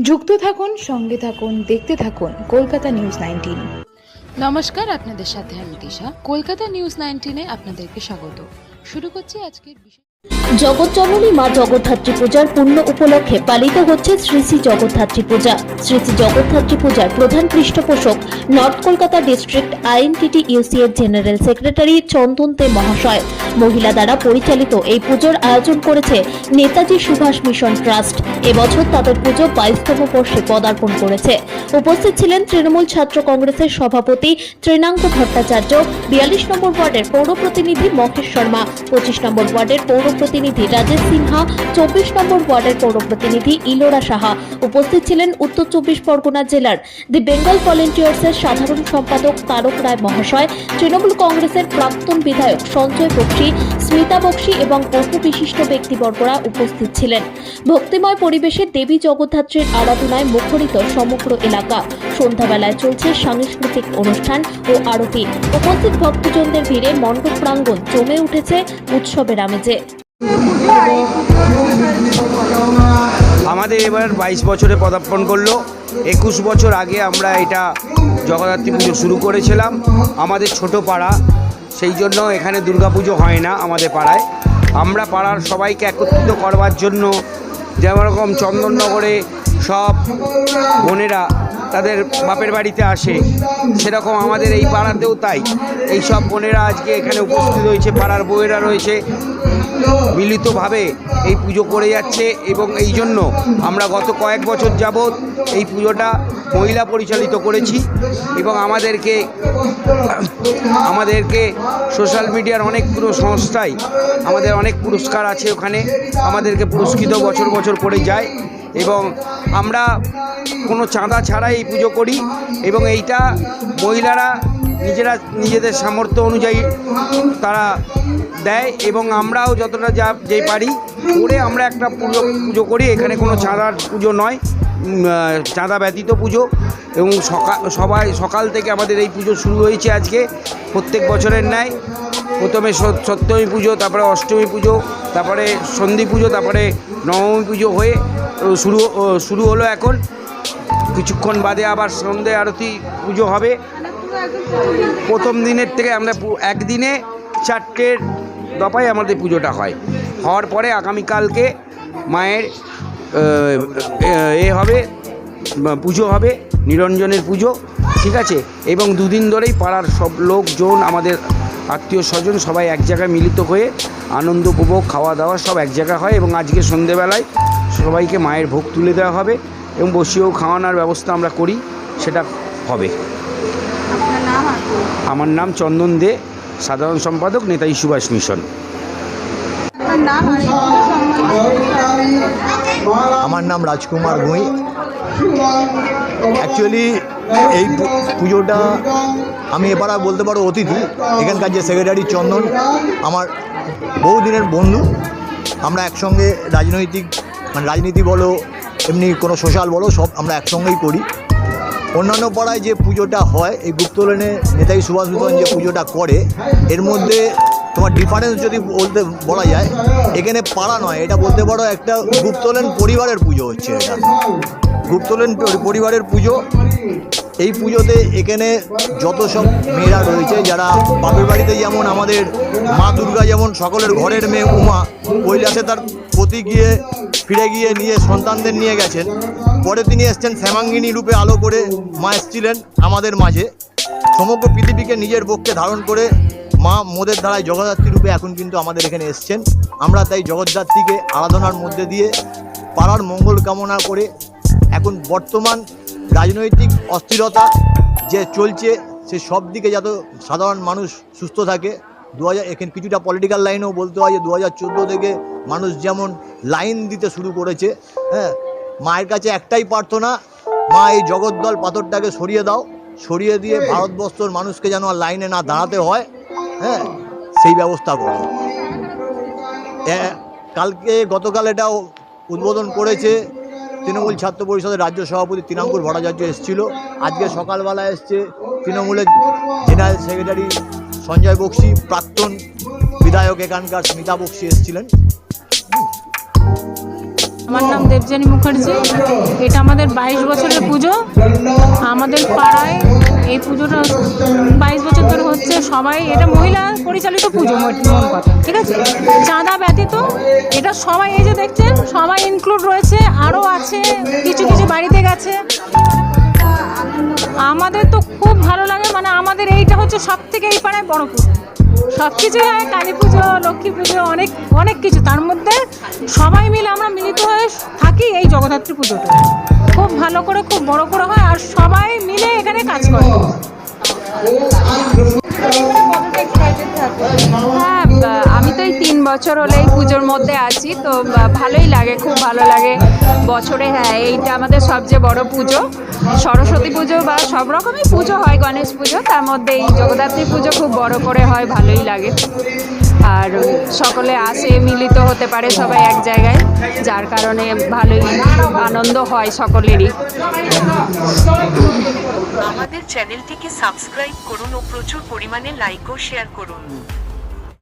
যুক্ত থাকুন, সঙ্গে থাকুন, দেখতে থাকুন কলকাতা নিউজ 19। নমস্কার, আপনাদের সাথে আমি দিশা। কলকাতা নিউজ 19-এ আপনাদেরকে স্বাগত। শুরু করছি আজকের বিষয়। জগৎজননী মা জগদ্ধাত্রী পূজার পূর্ণ উপলক্ষে পালিত হচ্ছে শ্রী শ্রী জগদ্ধাত্রী পূজা। শ্রী শ্রী জগদ্ধাত্রী পূজার প্রধান পৃষ্ঠপোষক নর্থ কলকাতা ডিস্ট্রিক্ট আইএনটিটি ইউসি এর জেনারেল সেক্রেটারি চন্দন দে মহাশয়। মহিলা দ্বারা পরিচালিত এই পুজোর আয়োজন করেছে নেতাজি সুভাষ মিশন ট্রাস্ট। এবছর তাদের পুজো 22তম বর্ষে পদার্পণ করেছে। উপস্থিত ছিলেন তৃণমূল ছাত্র কংগ্রেসের সভাপতি তৃণাঙ্গ ভট্টাচার্য, 42 নম্বর ওয়ার্ডের পৌর প্রতিনিধি মহেশ শর্মা, 25 নম্বর ওয়ার্ডের পৌর প্রতিনিধি রাজেশ সিনহা, 24 নম্বর ওয়ার্ডের পৌর প্রতিনিধি ইলোরা সাহা। উপস্থিত ছিলেন উত্তর 24 পরগনা জেলার দি বেঙ্গল ভলেন্টিয়ার্সের সাধারণ সম্পাদক তারক রায় মহাশয়, তৃণমূল কংগ্রেসের প্রাক্তন বিধায়ক সঞ্জয় বক্সি, স্মিতা বক্সি এবং বহু বিশিষ্ট ব্যক্তিবর্গরা উপস্থিত ছিলেন। ভক্তিময় পরিবেশে দেবী জগদ্ধাত্রীর আরাধনায় মুখরিত সমগ্র এলাকা। সন্ধ্যাবেলায় চলছে সাংস্কৃতিক অনুষ্ঠান ও আরতি। উপস্থিত ভক্তজনদের ভিড়ে মণ্ডপ প্রাঙ্গণ জমে উঠেছে উৎসবের আমেজে। আমাদের এবার 22 বছরে পদার্পণ করলো। 21 বছর আগে আমরা এটা জগদ্ধাত্রী পুজো শুরু করেছিলাম আমাদের ছোট পাড়া, সেই জন্য এখানে দুর্গাপুজো হয় না আমাদের পাড়ায়। আমরা পাড়ার সবাইকে একত্রিত করবার জন্য যেরকম চন্দননগরে সব বোনেরা তাদের বাপের বাড়িতে আসে, সেরকম আমাদের এই পাড়াতেও তাই। এই সব বোনেরা আজকে এখানে উপস্থিত হয়েছে, পাড়ার বউয়েরা রয়েছে, মিলিতভাবে এই পুজো করে যাচ্ছে। এবং এই জন্য আমরা গত কয়েক বছর যাবৎ এই পুজোটা মহিলা পরিচালিত করেছি এবং আমাদেরকে সোশ্যাল মিডিয়ার অনেকগুলো সংস্থায় আমাদের অনেক পুরস্কার আছে, ওখানে আমাদেরকে পুরস্কৃত বছর বছর করে যায়। এবং আমরা কোনো চাঁদা ছাড়াই এই পুজো করি এবং এইটা মহিলারা নিজেদের সামর্থ্য অনুযায়ী তারা দেয় এবং আমরাও যতটা যেই পারি করে আমরা একটা পুজো করি। এখানে কোনো চাঁদার পুজো নয়, চাঁদা ব্যতীত পুজো। এবং সকাল থেকে আমাদের এই পুজো শুরু হয়েছে আজকে প্রত্যেক বছরের ন্যায়। প্রথমে সপ্তমী পুজো, তারপরে অষ্টমী পুজো, তারপরে সন্ধি পুজো, তারপরে নবমী পুজো হয়ে শুরু হলো। এখন কিছুক্ষণ বাদে আবার সন্ধে আরতি পুজো হবে। প্রথম দিনের থেকে আমরা একদিনে 4টের দফায় আমাদের পুজোটা হওয়ার পরে আগামীকালকে মায়ের হবে পুজো হবে, নিরঞ্জনের পুজো, ঠিক আছে। এবং 2 দিন ধরেই পাড়ার সব লোকজন, আমাদের আত্মীয় স্বজন সবাই এক জায়গায় মিলিত হয়ে আনন্দ উপভোগ, খাওয়া দাওয়া সব এক জায়গায় হয়। এবং আজকে সন্ধেবেলায় সবাইকে মায়ের ভোগ তুলে দেওয়া হবে এবং বসিয়েও খাওয়ানোর ব্যবস্থা আমরা করি, সেটা হবে। আমার নাম চন্দন দে, সাধারণ সম্পাদক নেতাজি সুভাষ মিশন। আমার নাম রাজকুমার ভুঁই। অ্যাকচুয়ালি এই পুজোটা আমি এবার বলতে পারো অতিথি। এখানকার যে সেক্রেটারি চন্দন আমার বহুদিনের বন্ধু। আমরা একসঙ্গে রাজনীতি বলো, এমনি কোনো সোশ্যাল বলো, সব আমরা একসঙ্গেই করি। অন্যান্য পাড়ায় যে পুজোটা হয়, এই গুপ্তলেনে নেতাজি সুভাষ মিশন যে পুজোটা করে, এর মধ্যে তোমার ডিফারেন্স যদি বলা যায়, এখানে পাড়া নয়, এটা বলতে পারো একটা গুপ্তলেন পরিবারের পুজো হচ্ছে। এটা গুপ্তলেন পরিবারের পুজো। এই পুজোতে এখানে যত সব মেয়েরা রয়েছে, যারা বাপের বাড়িতে যেমন আমাদের মা দুর্গা যেমন সকলের ঘরের মেয়ে উমা, কৈলাসে তার পতি ফিরে গিয়ে নিয়ে সন্তানদের নিয়ে গেছেন, পরে তিনি এসছেন শ্যামাঙ্গিনী রূপে আলো করে মা এসেছিলেন আমাদের মাঝে। সমগ্র পৃথিবীকে নিজের পক্ষে ধারণ করে মা মোদের ধারায় জগদ্ধাত্রী রূপে এখন কিন্তু আমাদের এখানে এসছেন। আমরা তাই জগদ্ধাত্রীকে আরাধনার মধ্যে দিয়ে পাড়ার মঙ্গল কামনা করে এখন বর্তমান রাজনৈতিক অস্থিরতা যে চলছে, সে সব দিকে যাতে সাধারণ মানুষ সুস্থ থাকে। এখানে কিছুটা পলিটিক্যাল লাইনেও বলতে হয় যে 2014 থেকে মানুষ যেমন লাইন দিতে শুরু করেছে। হ্যাঁ, মায়ের কাছে একটাই প্রার্থনা, মা এই জগদ্দল পাথরটাকে সরিয়ে দাও, সরিয়ে দিয়ে ভারতবর্ষের মানুষকে যেন আর লাইনে না দাঁড়াতে হয়, হ্যাঁ, সেই ব্যবস্থা করো। গতকাল এটা উদ্বোধন করেছে তৃণমূল ছাত্র পরিষদের রাজ্য সভাপতি তৃণাঙ্কুর ভট্টাচার্য এসেছিল। আজকে সকালবেলা এসছে তৃণমূলের জেনারেল সেক্রেটারি সঞ্জয় বক্সি, প্রাক্তন বিধায়ক এখানকার স্মিতা বক্সি এসেছিলেন। আমার নাম দেবযানী মুখার্জি। এটা আমাদের 22 বছরের পুজো। আমাদের পাড়ায় এই পুজোটা 22 বছর ধরে হচ্ছে। সবাই এটা মহিলা পরিচালিত পুজো, মোট কথা, ঠিক আছে। চাঁদা ব্যতীত এটা সবাই, এই যে দেখছেন সবাই ইনক্লুড রয়েছে, আরও আছে, কিছু কিছু বাড়িতে গেছে। আমাদের তো খুব ভালো লাগে, মানে আমাদের এইটা হচ্ছে সব থেকে এই পাড়ায় বড় পুজো। সব কিছুই হয়, কালী পুজো, লক্ষ্মী পুজো, অনেক অনেক কিছু। তার মধ্যে সবাই মিলে আমরা মিলিত হয়ে থাকি এই জগদ্ধাত্রী পুজোটা। খুব ভালো করে, খুব বড় করে হয়, আর সবাই মিলে এখানে কাজ করে। হ্যাঁ, আমি তো এই 3 বছর হলে এই পুজোর মধ্যে আছি, তো ভালোই লাগে, খুব ভালো লাগে বছরে। হ্যাঁ, এইটা আমাদের সবচেয়ে বড় পুজো। সরস্বতী পুজো বা সব রকমই পুজো হয়, গণেশ পুজো, তার মধ্যে এই জগদ্ধাত্রী পুজো খুব বড় করে হয়, ভালোই লাগে। আর সকলে আসে, মিলিত হতে পারে সবাই এক জায়গায়, যার কারণে ভালোই আনন্দ হয় সকলেরই। আমাদের চ্যানেলটিকে সাবস্ক্রাইব করুন ও প্রচুর পরিমাণে লাইক ও শেয়ার করুন।